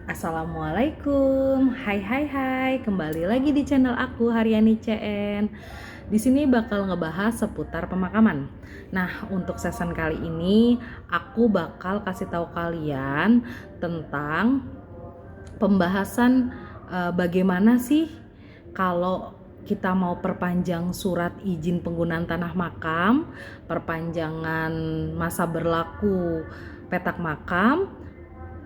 Assalamualaikum, hai, kembali lagi di channel aku Haryani CN. Di sini bakal ngebahas seputar pemakaman. Nah, untuk season kali ini aku bakal kasih tahu kalian tentang pembahasan bagaimana sih kalau kita mau perpanjang surat izin penggunaan tanah makam, perpanjangan masa berlaku petak makam,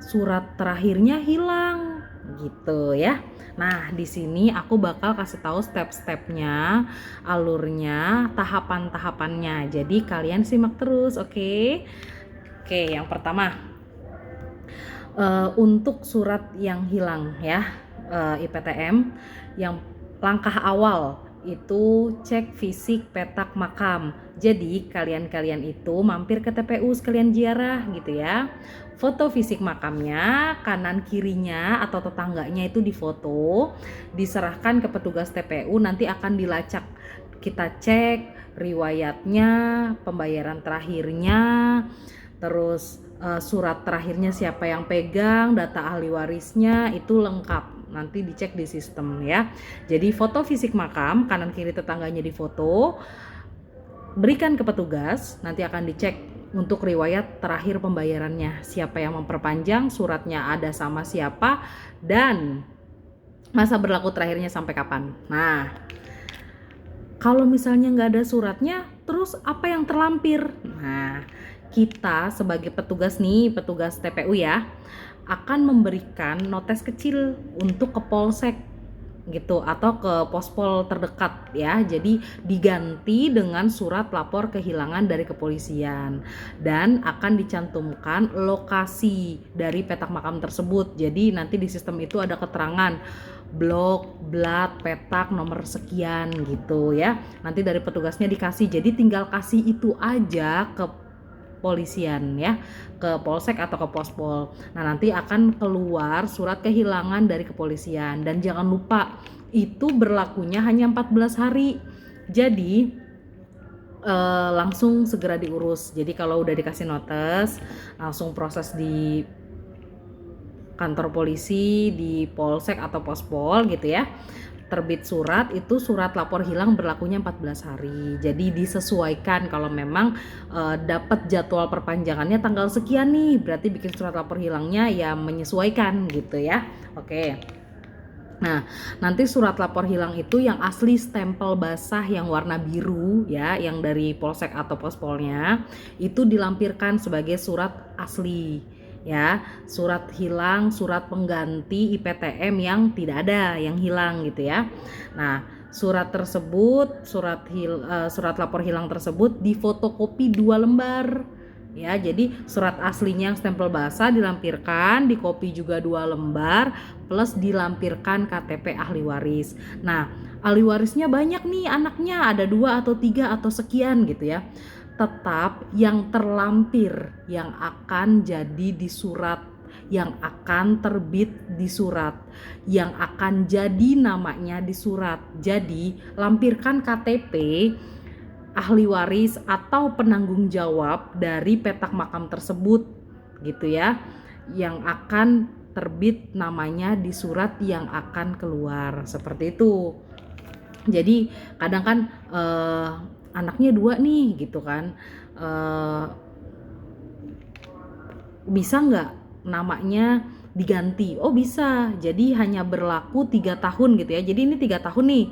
surat terakhirnya hilang gitu ya. Nah, di sini aku bakal kasih tahu step-stepnya, alurnya, tahapan-tahapannya. Jadi kalian simak terus, oke? Oke, yang pertama untuk surat yang hilang ya, IPTM, yang langkah awal itu cek fisik petak makam. Jadi kalian itu mampir ke TPU sekalian ziarah gitu ya. Foto fisik makamnya, kanan kirinya atau tetangganya itu difoto, diserahkan ke petugas TPU, nanti akan dilacak. Kita cek riwayatnya, pembayaran terakhirnya, terus surat terakhirnya siapa yang pegang, data ahli warisnya itu lengkap. Nanti dicek di sistem ya. Jadi foto fisik makam, kanan kiri tetangganya difoto, berikan ke petugas, nanti akan dicek untuk riwayat terakhir pembayarannya, siapa yang memperpanjang, suratnya ada sama siapa, dan masa berlaku terakhirnya sampai kapan. Nah, kalau misalnya nggak ada suratnya, terus apa yang terlampir? Nah, kita sebagai petugas nih, petugas TPU ya, akan memberikan notes kecil untuk ke polsek gitu atau ke pospol terdekat ya. Jadi diganti dengan surat lapor kehilangan dari kepolisian dan akan dicantumkan lokasi dari petak makam tersebut. Jadi nanti di sistem itu ada keterangan blok, blat, petak, nomor sekian gitu ya. Nanti dari petugasnya dikasih. Jadi tinggal kasih itu aja ke polisian ya, ke polsek atau ke pospol. Nah, nanti akan keluar surat kehilangan dari kepolisian, dan jangan lupa itu berlakunya hanya 14 hari. Jadi langsung segera diurus. Jadi kalau udah dikasih notes, langsung proses di kantor polisi, di polsek atau pospol gitu ya. Terbit surat, itu surat lapor hilang berlakunya 14 hari. Jadi disesuaikan, kalau memang dapat jadwal perpanjangannya tanggal sekian nih, berarti bikin surat lapor hilangnya ya menyesuaikan gitu ya. Oke. Nah, nanti surat lapor hilang itu yang asli stempel basah yang warna biru ya, yang dari polsek atau pospolnya, itu dilampirkan sebagai surat asli ya. Surat hilang, surat pengganti IPTM yang tidak ada, yang hilang gitu ya. Nah, surat tersebut, surat lapor hilang tersebut difotokopi 2 lembar ya. Jadi surat aslinya yang stempel basah dilampirkan, dikopi juga 2 lembar, plus dilampirkan KTP ahli waris. Nah, ahli warisnya banyak nih anaknya, ada 2 atau 3 atau sekian gitu ya. Tetap yang terlampir yang akan jadi di surat, yang akan terbit di surat, yang akan jadi namanya di surat. Jadi lampirkan KTP ahli waris atau penanggung jawab dari petak makam tersebut gitu ya, yang akan terbit namanya di surat yang akan keluar, seperti itu. Jadi kadang kan anaknya 2 nih gitu kan, bisa nggak namanya diganti? Oh bisa, jadi hanya berlaku 3 tahun gitu ya. Jadi ini 3 tahun nih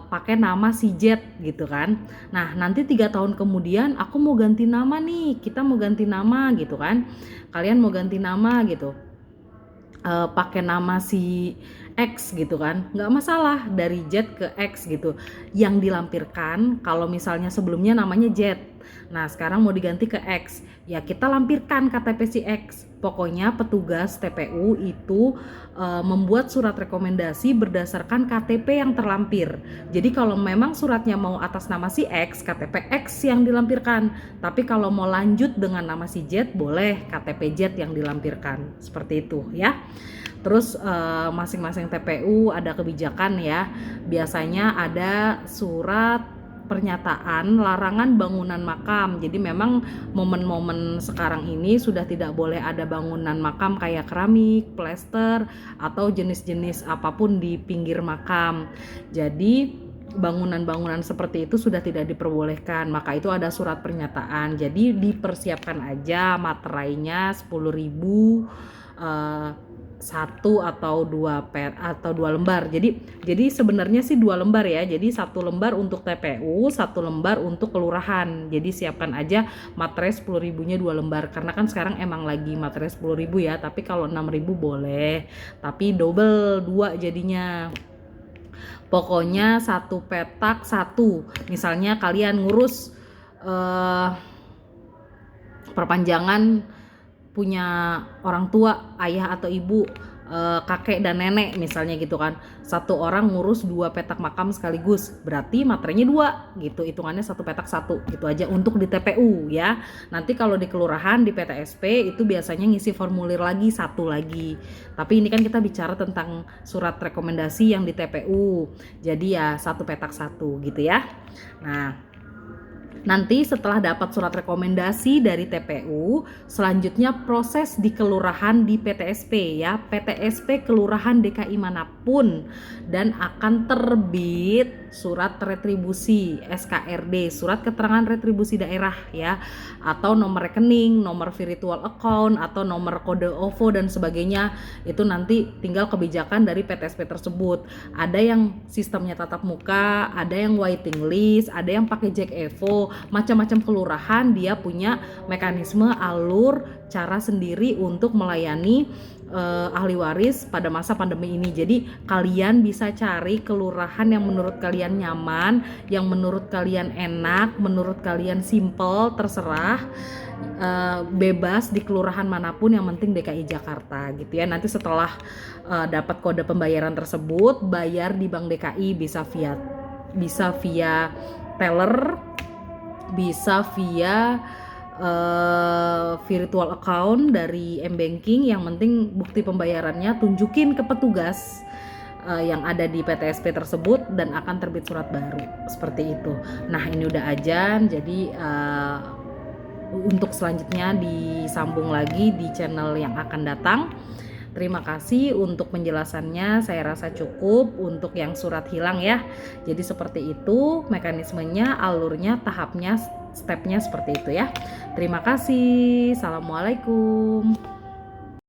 pakai nama si Z gitu kan. Nah, nanti 3 tahun kemudian aku mau ganti nama nih, kita mau ganti nama gitu kan. Kalian mau ganti nama gitu, pakai nama si X gitu kan, nggak masalah, dari Z ke X gitu. Yang dilampirkan kalau misalnya sebelumnya namanya Z, nah sekarang mau diganti ke X, ya kita lampirkan KTP si X. Pokoknya petugas TPU itu membuat surat rekomendasi berdasarkan KTP yang terlampir. Jadi kalau memang suratnya mau atas nama si X, KTP X yang dilampirkan. Tapi kalau mau lanjut dengan nama si Z, boleh KTP Z yang dilampirkan. Seperti itu ya. Terus masing-masing TPU ada kebijakan ya. Biasanya ada surat pernyataan larangan bangunan makam. Jadi memang momen-momen sekarang ini sudah tidak boleh ada bangunan makam kayak keramik, plester, atau jenis-jenis apapun di pinggir makam. Jadi bangunan-bangunan seperti itu sudah tidak diperbolehkan. Maka itu ada surat pernyataan. Jadi dipersiapkan aja materainya 10.000, satu atau dua lembar. Jadi sebenarnya sih 2 lembar ya. Jadi 1 lembar untuk TPU, 1 lembar untuk kelurahan. Jadi siapkan aja materai 10.000-nya 2 lembar. Karena kan sekarang emang lagi materai 10.000 ya. Tapi kalau 6.000 boleh. Tapi double 2 jadinya. Pokoknya 1 petak 1. Misalnya kalian ngurus perpanjangan punya orang tua, ayah atau ibu, kakek dan nenek misalnya gitu kan. 1 orang ngurus 2 petak makam sekaligus, berarti materainya 2 gitu, hitungannya 1 petak 1 gitu aja untuk di TPU ya. Nanti kalau di kelurahan, di PTSP itu biasanya ngisi formulir lagi 1 lagi. Tapi ini kan kita bicara tentang surat rekomendasi yang di TPU, jadi ya 1 petak 1 gitu ya. Nah, nanti setelah dapat surat rekomendasi dari TPU, selanjutnya proses di kelurahan di PTSP ya. PTSP kelurahan DKI manapun, dan akan terbit surat retribusi SKRD, surat keterangan retribusi daerah ya, atau nomor rekening, nomor virtual account, atau nomor kode OVO dan sebagainya. Itu nanti tinggal kebijakan dari PTSP tersebut. Ada yang sistemnya tatap muka, ada yang waiting list, ada yang pakai Jack Evo. Macam-macam kelurahan dia punya mekanisme, alur, cara sendiri untuk melayani ahli waris pada masa pandemi ini. Jadi kalian bisa cari kelurahan yang menurut kalian nyaman, yang menurut kalian enak, menurut kalian simple, terserah. Bebas di kelurahan manapun, yang penting DKI Jakarta gitu ya. Nanti setelah dapat kode pembayaran tersebut, bayar di Bank DKI bisa via teller, bisa via virtual account dari M-Banking. Yang penting bukti pembayarannya tunjukin ke petugas yang ada di PTSP tersebut, dan akan terbit surat baru seperti itu. Nah, ini udah azan, jadi untuk selanjutnya disambung lagi di channel yang akan datang. Terima kasih untuk penjelasannya, saya rasa cukup untuk yang surat hilang ya. Jadi seperti itu mekanismenya, alurnya, tahapnya, stepnya seperti itu ya. Terima kasih. Assalamualaikum.